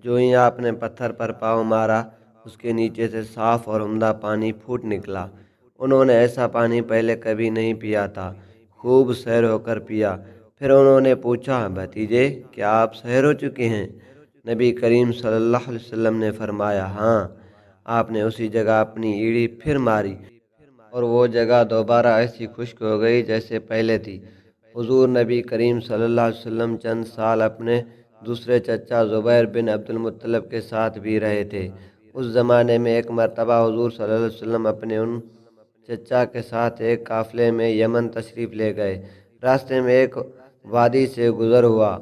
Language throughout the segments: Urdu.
جو ہی آپ نے پتھر پر پاؤں مارا اس کے نیچے سے صاف اور عمدہ پانی پھوٹ نکلا۔ انہوں نے ایسا پانی پہلے کبھی نہیں پیا تھا۔ خوب سیر ہو کر پیا۔ پھر انہوں نے پوچھا، بھتیجے کیا آپ سیر ہو چکے ہیں؟ نبی کریم صلی اللہ علیہ وسلم نے فرمایا، ہاں۔ آپ نے اسی جگہ اپنی ایڑی پھر ماری اور وہ جگہ دوبارہ ایسی خشک ہو گئی جیسے پہلے تھی۔ حضور نبی کریم صلی اللہ علیہ وسلم چند سال اپنے دوسرے چچا زبیر بن عبد المطلب کے ساتھ بھی رہے تھے۔ اس زمانے میں ایک مرتبہ حضور صلی اللہ علیہ وسلم اپنے ان چچا کے ساتھ ایک قافلے میں یمن تشریف لے گئے۔ راستے میں ایک وادی سے گزر ہوا۔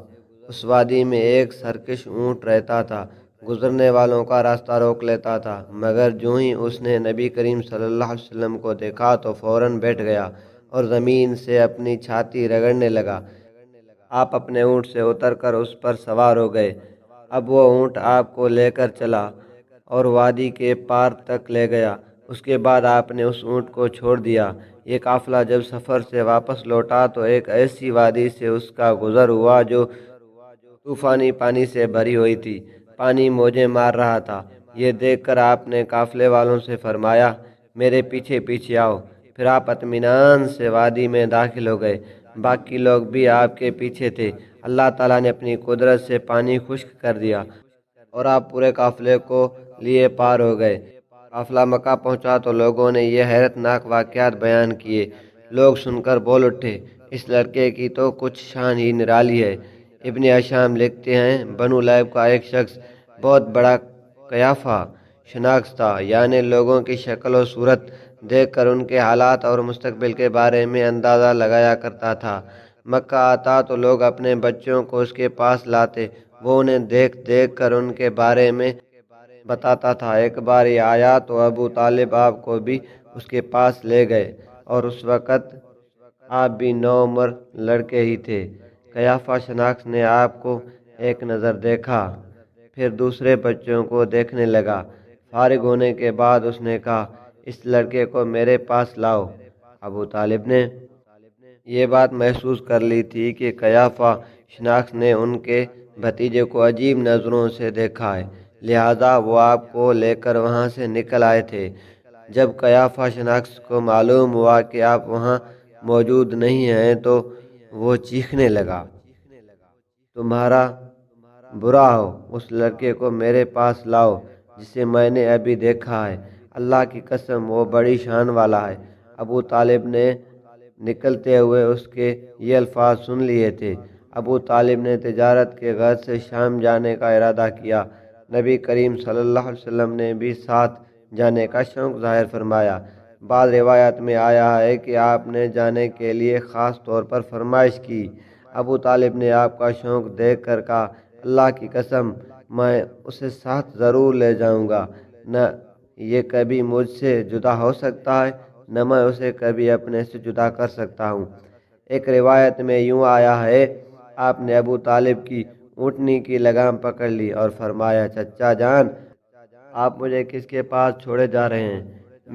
اس وادی میں ایک سرکش اونٹ رہتا تھا، گزرنے والوں کا راستہ روک لیتا تھا، مگر جو ہی اس نے نبی کریم صلی اللہ علیہ وسلم کو دیکھا تو فوراً بیٹھ گیا اور زمین سے اپنی چھاتی رگڑنے لگا۔ آپ اپنے اونٹ سے اتر کر اس پر سوار ہو گئے۔ اب وہ اونٹ آپ کو لے کر چلا اور وادی کے پار تک لے گیا۔ اس کے بعد آپ نے اس اونٹ کو چھوڑ دیا۔ یہ قافلہ جب سفر سے واپس لوٹا تو ایک ایسی وادی سے اس کا گزر ہوا جو طوفانی پانی سے بھری ہوئی تھی۔ پانی موجیں مار رہا تھا۔ یہ دیکھ کر آپ نے قافلے والوں سے فرمایا، میرے پیچھے پیچھے آؤ۔ پھر آپ اطمینان سے وادی میں داخل ہو گئے۔ باقی لوگ بھی آپ کے پیچھے تھے۔ اللہ تعالیٰ نے اپنی قدرت سے پانی خشک کر دیا اور آپ پورے قافلے کو لیے پار ہو گئے۔ قافلہ مکہ پہنچا تو لوگوں نے یہ حیرت ناک واقعات بیان کیے۔ لوگ سن کر بول اٹھے، اس لڑکے کی تو کچھ شان ہی نرالی ہے۔ ابن ہشام لکھتے ہیں، بنو لیب کا ایک شخص بہت بڑا قیافہ شناس تھا، یعنی لوگوں کی شکل و صورت دیکھ کر ان کے حالات اور مستقبل کے بارے میں اندازہ لگایا کرتا تھا۔ مکہ آتا تو لوگ اپنے بچوں کو اس کے پاس لاتے، وہ انہیں دیکھ دیکھ کر ان کے بارے میں بتاتا تھا۔ ایک بار یہ آیا تو ابو طالب آپ کو بھی اس کے پاس لے گئے اور اس وقت آپ بھی نوعمر لڑکے ہی تھے۔ قیافہ شناس نے آپ کو ایک نظر دیکھا، پھر دوسرے بچوں کو دیکھنے لگا۔ فارغ ہونے کے بعد اس نے کہا، اس لڑکے کو میرے پاس لاؤ۔ ابو طالب نے یہ بات محسوس کر لی تھی کہ قیافہ شناس نے ان کے بھتیجے کو عجیب نظروں سے دیکھا ہے، لہذا وہ آپ کو لے کر وہاں سے نکل آئے تھے۔ جب قیافہ شناس کو معلوم ہوا کہ آپ وہاں موجود نہیں ہیں تو وہ چیخنے لگا، تمہارا برا ہو، اس لڑکے کو میرے پاس لاؤ جسے میں نے ابھی دیکھا ہے۔ اللہ کی قسم وہ بڑی شان والا ہے۔ ابو طالب نے نکلتے ہوئے اس کے یہ الفاظ سن لیے تھے۔ ابو طالب نے تجارت کے غرض سے شام جانے کا ارادہ کیا۔ نبی کریم صلی اللہ علیہ وسلم نے بھی ساتھ جانے کا شوق ظاہر فرمایا۔ بعض روایات میں آیا ہے کہ آپ نے جانے کے لیے خاص طور پر فرمائش کی۔ ابو طالب نے آپ کا شوق دیکھ کر کہا، اللہ کی قسم میں اسے ساتھ ضرور لے جاؤں گا، نہ یہ کبھی مجھ سے جدا ہو سکتا ہے نہ میں اسے کبھی اپنے سے جدا کر سکتا ہوں۔ ایک روایت میں یوں آیا ہے، آپ نے ابو طالب کی اونٹنی کی لگام پکڑ لی اور فرمایا، چچا جان آپ مجھے کس کے پاس چھوڑے جا رہے ہیں؟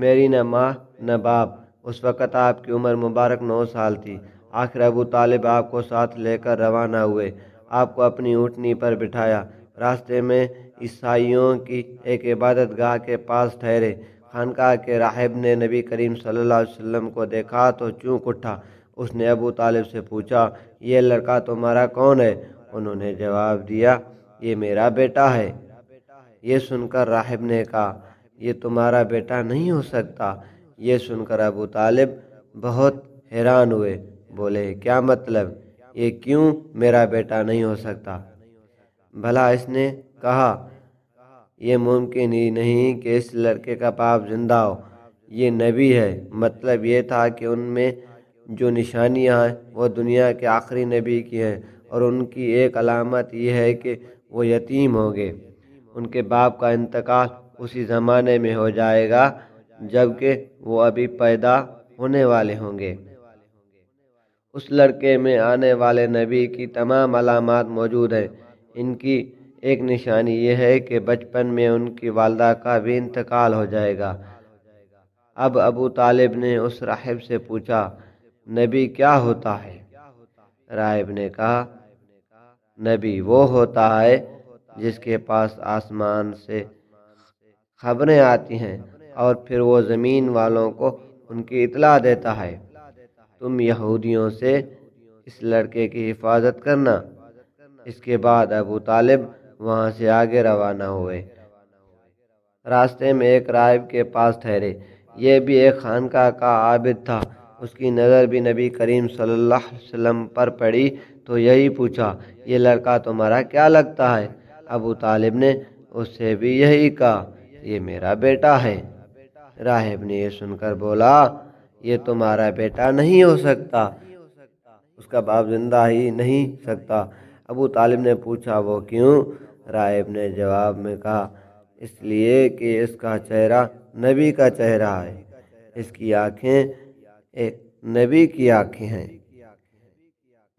میری نہ ماں نہ باپ۔ اس وقت آپ کی عمر مبارک 9 سال تھی۔ آخر ابو طالب آپ کو ساتھ لے کر روانہ ہوئے، آپ کو اپنی اونٹنی پر بٹھایا۔ راستے میں عیسائیوں کی ایک عبادت گاہ کے پاس ٹھہرے۔ خانقاہ کے راہب نے نبی کریم صلی اللہ علیہ وسلم کو دیکھا تو چونک اٹھا۔ اس نے ابو طالب سے پوچھا، یہ لڑکا تمہارا کون ہے؟ انہوں نے جواب دیا، یہ میرا بیٹا ہے۔ یہ سن کر راہب نے کہا، یہ تمہارا بیٹا نہیں ہو سکتا۔ یہ سن کر ابو طالب بہت حیران ہوئے، بولے، کیا مطلب؟ یہ کیوں میرا بیٹا نہیں ہو سکتا؟ بھلا اس نے کہا، یہ ممکن ہی نہیں کہ اس لڑکے کا باپ زندہ ہو، یہ نبی ہے۔ مطلب یہ تھا کہ ان میں جو نشانیاں ہیں وہ دنیا کے آخری نبی کی ہیں، اور ان کی ایک علامت یہ ہے کہ وہ یتیم ہوں گے، ان کے باپ کا انتقال اسی زمانے میں ہو جائے گا جبکہ وہ ابھی پیدا ہونے والے ہوں گے۔ اس لڑکے میں آنے والے نبی کی تمام علامات موجود ہیں۔ ان کی ایک نشانی یہ ہے کہ بچپن میں ان کی والدہ کا بھی انتقال ہو جائے گا۔ اب ابو طالب نے اس راہب سے پوچھا، نبی کیا ہوتا ہے؟ راہب نے کہا، نبی وہ ہوتا ہے جس کے پاس آسمان سے خبریں آتی ہیں اور پھر وہ زمین والوں کو ان کی اطلاع دیتا ہے۔ تم یہودیوں سے اس لڑکے کی حفاظت کرنا۔ اس کے بعد ابو طالب وہاں سے آگے روانہ ہوئے۔ راستے میں ایک راہب کے پاس ٹھہرے۔ یہ بھی ایک خانقاہ کا عابد تھا۔ اس کی نظر بھی نبی کریم صلی اللہ علیہ وسلم پر پڑی تو یہی پوچھا، یہ لڑکا تمہارا کیا لگتا ہے؟ ابو طالب نے اس سے بھی یہی کہا، یہ میرا بیٹا ہے۔ راہب نے یہ سن کر بولا، یہ تمہارا بیٹا نہیں ہو سکتا، اس کا باپ زندہ ہی نہیں سکتا۔ ابو طالب نے پوچھا، وہ کیوں؟ راہب نے جواب میں کہا، اس لیے کہ اس کا چہرہ نبی کا چہرہ ہے، اس کی آنکھیں ایک نبی کی آنکھیں ہیں،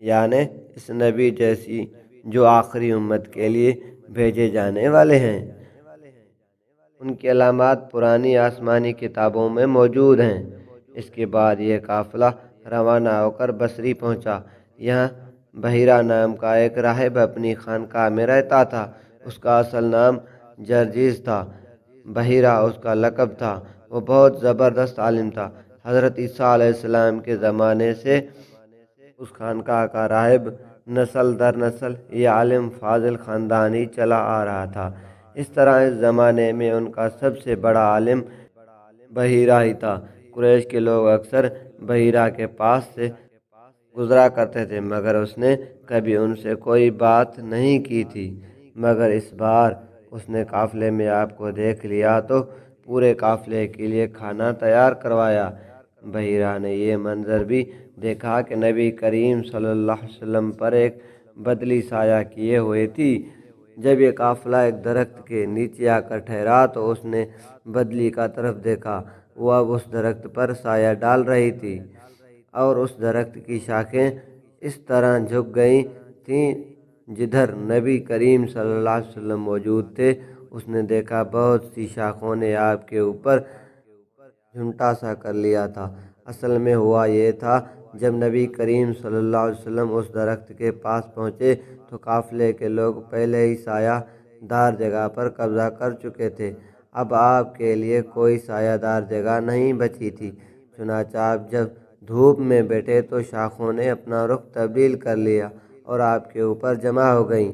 یعنی اس نبی جیسی جو آخری امت کے لیے بھیجے جانے والے ہیں۔ ان کی علامات پرانی آسمانی کتابوں میں موجود ہیں۔ اس کے بعد یہ قافلہ روانہ ہو کر بصری پہنچا۔ یہاں بحیرہ نام کا ایک راہب اپنی خانقاہ میں رہتا تھا۔ اس کا اصل نام جرجیس تھا، بحیرہ اس کا لقب تھا۔ وہ بہت زبردست عالم تھا۔ حضرت عیسیٰ علیہ السلام کے زمانے سے اس خانقاہ کا راہب نسل در نسل یہ عالم فاضل خاندان ہی چلا آ رہا تھا۔ اس طرح اس زمانے میں ان کا سب سے بڑا عالم بحیرہ ہی تھا۔ قریش کے لوگ اکثر بحیرہ کے پاس سے گزرا کرتے تھے، مگر اس نے کبھی ان سے کوئی بات نہیں کی تھی۔ مگر اس بار اس نے قافلے میں آپ کو دیکھ لیا تو پورے قافلے کے لیے کھانا تیار کروایا۔ بحیرہ نے یہ منظر بھی دیکھا کہ نبی کریم صلی اللہ علیہ وسلم پر ایک بدلی سایہ کیے ہوئے تھی۔ جب یہ قافلہ ایک درخت کے نیچے آ کر ٹھہرا تو اس نے بدلی کا طرف دیکھا۔ وہ اب اس درخت پر سایہ ڈال رہی تھی اور اس درخت کی شاخیں اس طرح جھک گئی تھیں جدھر نبی کریم صلی اللہ علیہ وسلم موجود تھے۔ اس نے دیکھا بہت سی شاخوں نے آپ کے اوپر جھنٹا سا کر لیا تھا۔ اصل میں ہوا یہ تھا، جب نبی کریم صلی اللہ علیہ وسلم اس درخت کے پاس پہنچے تو قافلے کے لوگ پہلے ہی سایہ دار جگہ پر قبضہ کر چکے تھے۔ اب آپ کے لیے کوئی سایہ دار جگہ نہیں بچی تھی۔ چنانچہ آپ جب دھوپ میں بیٹھے تو شاخوں نے اپنا رخ تبدیل کر لیا اور آپ کے اوپر جمع ہو گئیں۔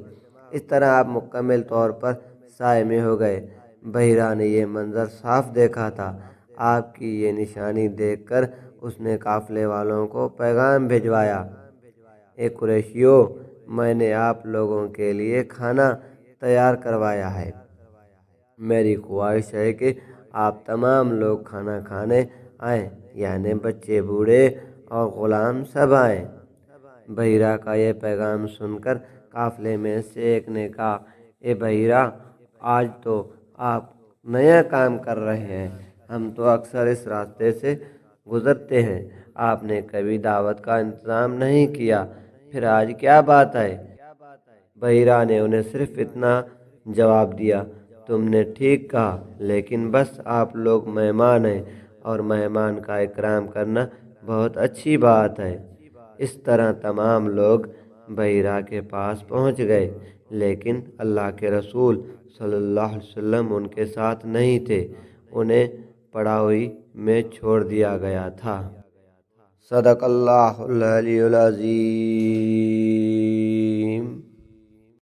اس طرح آپ مکمل طور پر سائے میں ہو گئے۔ بحیرہ نے یہ منظر صاف دیکھا تھا۔ آپ کی یہ نشانی دیکھ کر اس نے قافلے والوں کو پیغام بھجوایا، اے قریشیو، میں نے آپ لوگوں کے لیے کھانا تیار کروایا ہے۔ میری خواہش ہے کہ آپ تمام لوگ کھانا کھانے آئیں، یعنی بچے، بوڑھے اور غلام سب آئیں۔ بحیرہ کا یہ پیغام سن کر قافلے میں سے ایک نے کہا، اے بحیرہ، آج تو آپ نیا کام کر رہے ہیں۔ ہم تو اکثر اس راستے سے گزرتے ہیں، آپ نے کبھی دعوت کا انتظام نہیں کیا، پھر آج کیا بات ہے؟ بحیرہ نے انہیں صرف اتنا جواب دیا، تم نے ٹھیک کہا، لیکن بس آپ لوگ مہمان ہیں اور مہمان کا اکرام کرنا بہت اچھی بات ہے۔ اس طرح تمام لوگ بحیرہ کے پاس پہنچ گئے، لیکن اللہ کے رسول صلی اللہ علیہ وسلم ان کے ساتھ نہیں تھے، انہیں پڑاوی میں چھوڑ دیا گیا تھا۔ صدق اللہ العلی العظیم۔